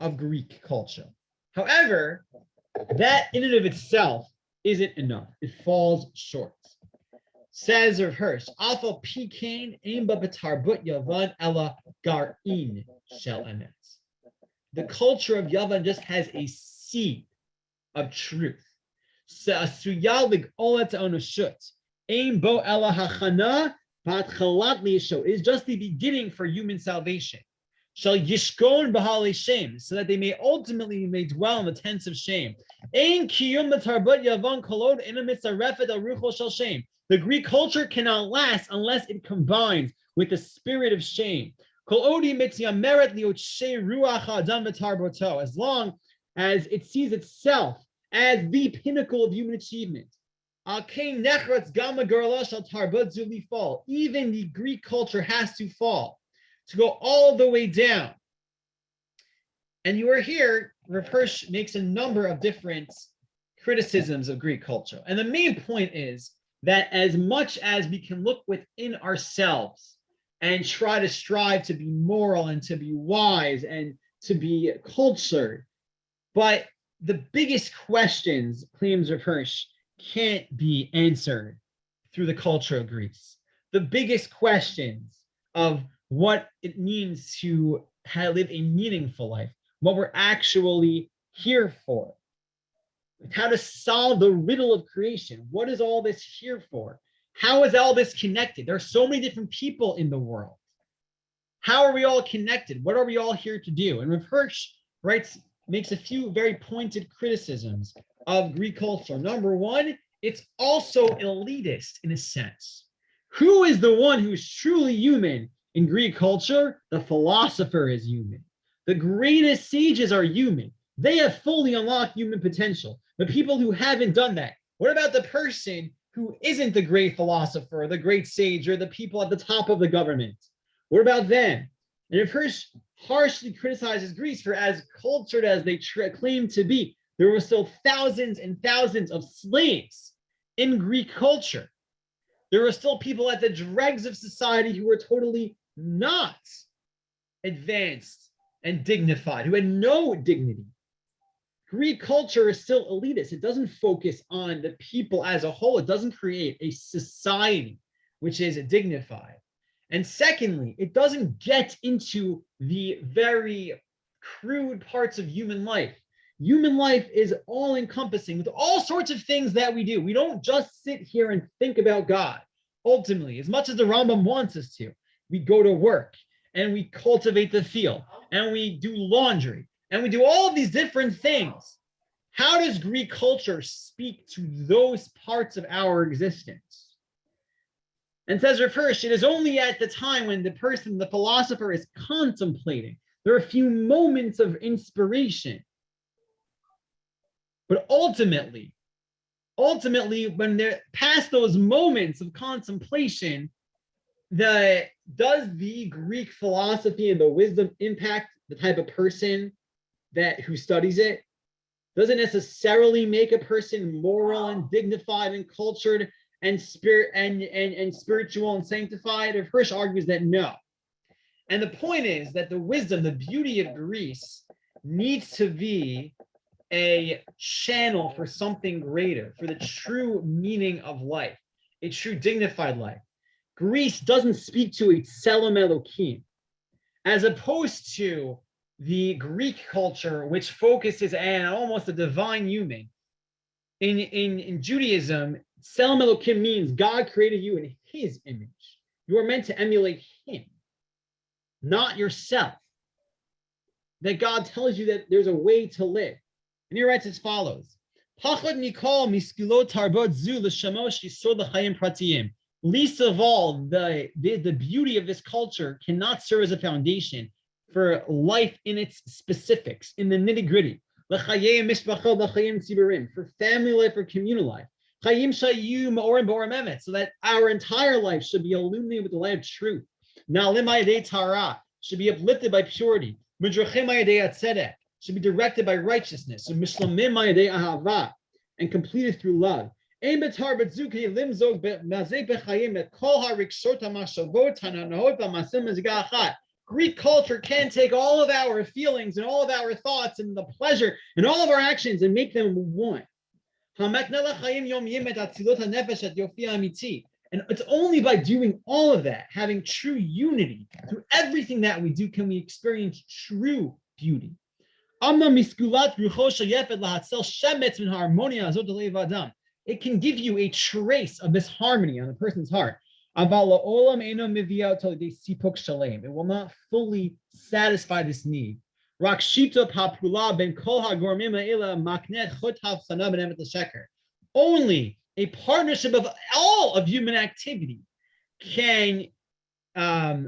Speaker 1: of Greek culture. However, that in and of itself isn't enough. It falls short. Says Rav Hirsch, Alpha Pikain Aimba Betarbut Yavan Ella Garin Shel Emet. The culture of Yavan just has a seed of truth. It is just the beginning for human salvation. So that they may ultimately dwell in the tents of shame. The Greek culture cannot last unless it combines with the spirit of shame. As long as it sees itself as the pinnacle of human achievement. Even the Greek culture has to fall, to go all the way down. And you are here, Rav Hirsch makes a number of different criticisms of Greek culture. And the main point is that as much as we can look within ourselves and try to strive to be moral and to be wise and to be cultured, but the biggest questions, claims Rav Hirsch, can't be answered through the culture of Greece. The biggest questions of what it means to live a meaningful life, what we're actually here for, how to solve the riddle of creation. What is all this here for? How is all this connected? There are so many different people in the world. How are we all connected? What are we all here to do? And Rav Hirsch makes a few very pointed criticisms of Greek culture. Number one, it's also elitist in a sense. Who is the one who is truly human in Greek culture? The philosopher is human. The greatest sages are human. They have fully unlocked human potential. But people who haven't done that, what about the person who isn't the great philosopher, the great sage, or the people at the top of the government? What about them? And if Hirsch harshly criticizes Greece for as cultured as they claim to be, there were still thousands and thousands of slaves in Greek culture. There were still people at the dregs of society who were totally not advanced and dignified, who had no dignity. Greek culture is still elitist. It doesn't focus on the people as a whole. It doesn't create a society which is dignified. And secondly, it doesn't get into the very crude parts of human life. Human life is all encompassing with all sorts of things that we do. We don't just sit here and think about God. Ultimately, as much as the Rambam wants us to, we go to work and we cultivate the field and we do laundry and we do all of these different things. How does Greek culture speak to those parts of our existence? And says Rav Hirsch, it is only at the time when the philosopher is contemplating. There are a few moments of inspiration. But ultimately, when they're past those moments of contemplation, does the Greek philosophy and the wisdom impact the type of person who studies it? Does it necessarily make a person moral and dignified and cultured and spiritual and sanctified? Rav Hirsch argues that no. And the point is that the wisdom, the beauty of Greece needs to be a channel for something greater, for the true meaning of life, a true dignified life. Greece doesn't speak to a Tselem Elokim, as opposed to the Greek culture, which focuses on almost a divine human. In Judaism, Tselem Elokim means God created you in his image. You are meant to emulate him, not yourself. That God tells you that there's a way to live. And he writes as follows. Least of all, the beauty of this culture cannot serve as a foundation for life in its specifics, in the nitty-gritty. For family life or communal life. So that our entire life should be illuminated with the light of truth. Should be uplifted by purity. Should be directed by righteousness. And completed through love. Greek culture can take all of our feelings and all of our thoughts and the pleasure and all of our actions and make them one. And it's only by doing all of that, having true unity through everything that we do, can we experience true beauty. It can give you a trace of this harmony on a person's heart. It will not fully satisfy this need. Only a partnership of all of human activity can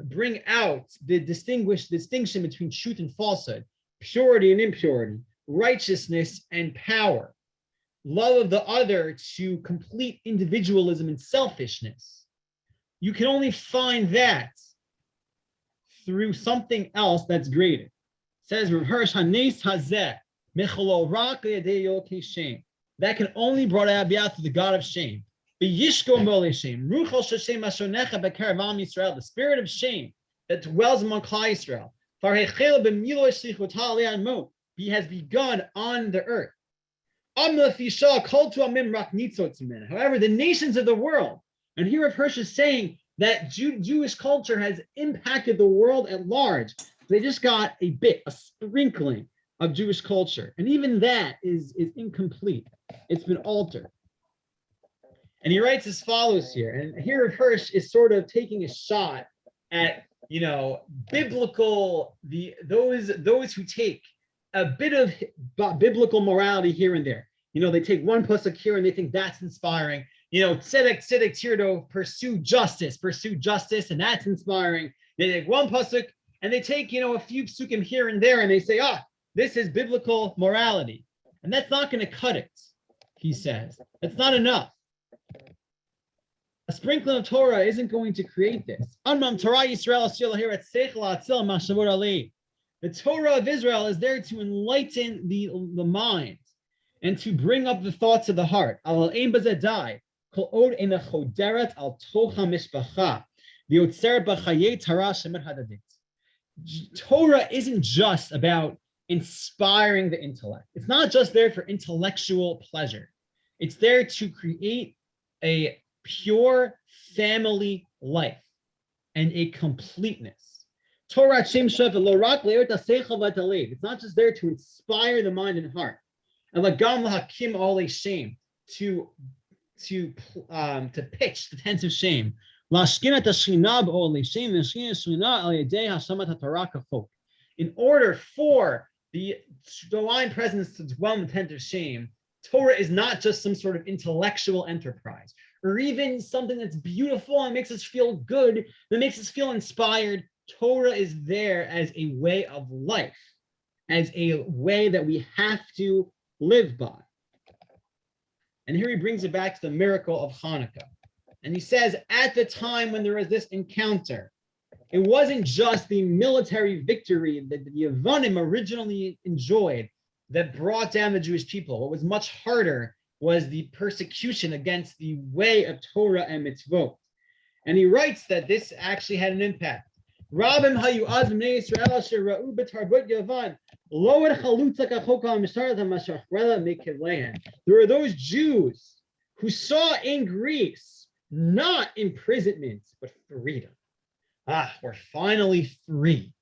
Speaker 1: bring out the distinction between truth and falsehood, purity and impurity, righteousness and power, love of the other to complete individualism and selfishness. You can only find that through something else that's greater. It says, that can only be brought out through the God of shame. The spirit of shame that dwells among Klal Yisrael. He has begun on the earth. However, the nations of the world, and here Hirsch is saying that Jewish culture has impacted the world at large. They just got a sprinkling of Jewish culture. And even that is incomplete. It's been altered. And he writes as follows here. And here Hirsch is sort of taking a shot at, biblical, those who take a bit of biblical morality here and there. They take one pasuk here and they think that's inspiring. Tzedek tirdo, pursue justice, and that's inspiring. They take one pasuk and they take, a few psukim here and there and they say, this is biblical morality. And that's not going to cut it, he says. That's not enough. A sprinkling of Torah isn't going to create this. The Torah of Israel is there to enlighten the mind and to bring up the thoughts of the heart. Torah isn't just about inspiring the intellect. It's not just there for intellectual pleasure. It's there to create a pure family life and a completeness. Torah it's not just there to inspire the mind and heart. And to pitch the tents of shame. In order for the divine presence to dwell in the tent of shame, Torah is not just some sort of intellectual enterprise, or even something that's beautiful and makes us feel good, that makes us feel inspired. Torah is there as a way of life, as a way that we have to live by. And here he brings it back to the miracle of Hanukkah. And he says, at the time when there was this encounter, it wasn't just the military victory that the Yevanim originally enjoyed that brought down the Jewish people. What was much harder was the persecution against the way of Torah and mitzvot. And he writes that this actually had an impact. Rabim hayu az b'nei Yisrael asher ra'u b'tarbut Yavan. Lo et chalutza kachokah mishtarat ha'mashachrela mikevlehan. There are those Jews who saw in Greece not imprisonment, but freedom. We're finally free.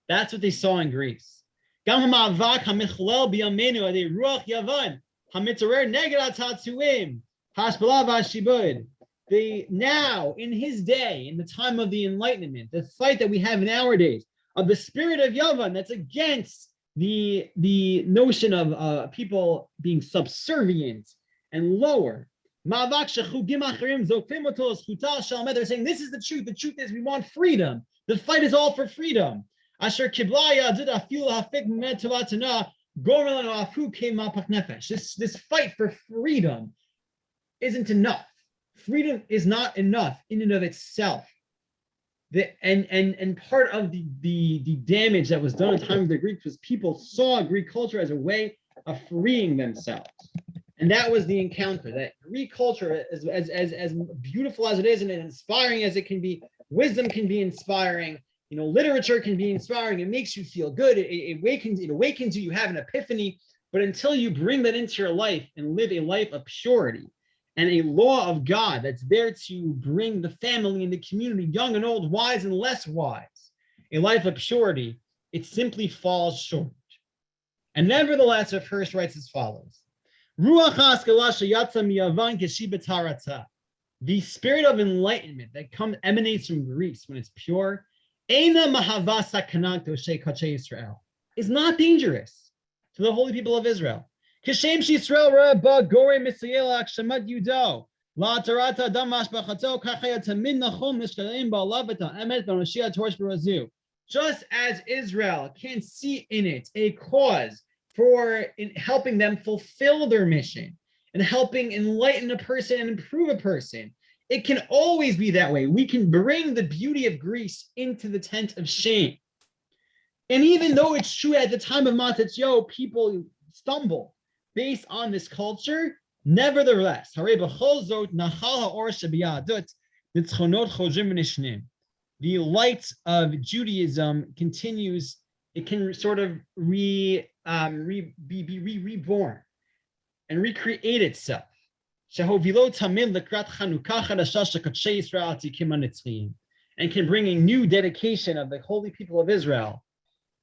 Speaker 1: That's what they saw in Greece. Gam ha'ma'avak ha'michlel b'yameinu adei ruach Yavan ha'mitzarer neged ha'tatzuim ha'shpala v'ha'shibud. Now, in his day, in the time of the Enlightenment, the fight that we have in our days of the spirit of Yavan that's against the notion of people being subservient and lower. They're saying this is the truth. The truth is we want freedom. The fight is all for freedom. This fight for freedom isn't enough. Freedom is not enough in and of itself. And part of the damage that was done in time of the Greeks was people saw Greek culture as a way of freeing themselves. And that was the encounter, that Greek culture, as beautiful as it is and as inspiring as it can be, wisdom can be inspiring, literature can be inspiring. It makes you feel good. It awakens you. You have an epiphany. But until you bring that into your life and live a life of purity and a law of God that's there to bring the family and the community, young and old, wise and less wise, a life of purity, it simply falls short. And nevertheless, our first writes as follows. The spirit of enlightenment that emanates from Greece when it's pure is not dangerous to the holy people of Israel. Just as Israel can see in it a cause for helping them fulfill their mission and helping enlighten a person and improve a person, it can always be that way. We can bring the beauty of Greece into the tent of shame. And even though it's true at the time of Matatio, people stumble based on this culture, nevertheless, the light of Judaism continues. It can sort of be reborn and recreate itself. And can bring a new dedication of the holy people of Israel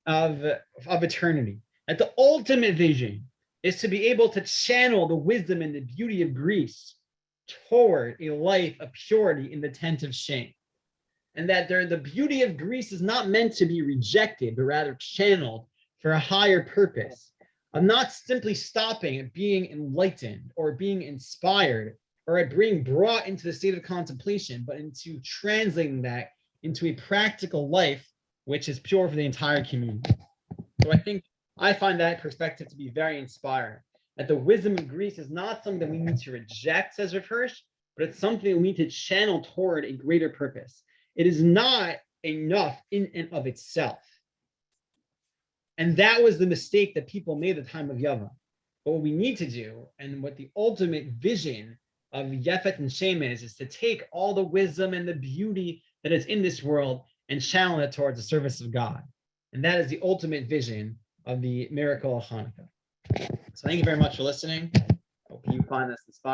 Speaker 1: of eternity. That the ultimate vision is to be able to channel the wisdom and the beauty of Greece toward a life of purity in the tent of shame. And that the beauty of Greece is not meant to be rejected, but rather channeled for a higher purpose of not simply stopping at being enlightened or being inspired or at being brought into the state of contemplation, but into translating that into a practical life, which is pure for the entire community. So I find that perspective to be very inspiring, that the wisdom of Greece is not something that we need to reject, says Rav Hirsch, but it's something we need to channel toward a greater purpose. It is not enough in and of itself. And that was the mistake that people made at the time of Yavan. But what we need to do, and what the ultimate vision of Yefet and Shem is to take all the wisdom and the beauty that is in this world and channel it towards the service of God. And that is the ultimate vision of the miracle of Hanukkah. So thank you very much for listening. Hope you find this inspiring.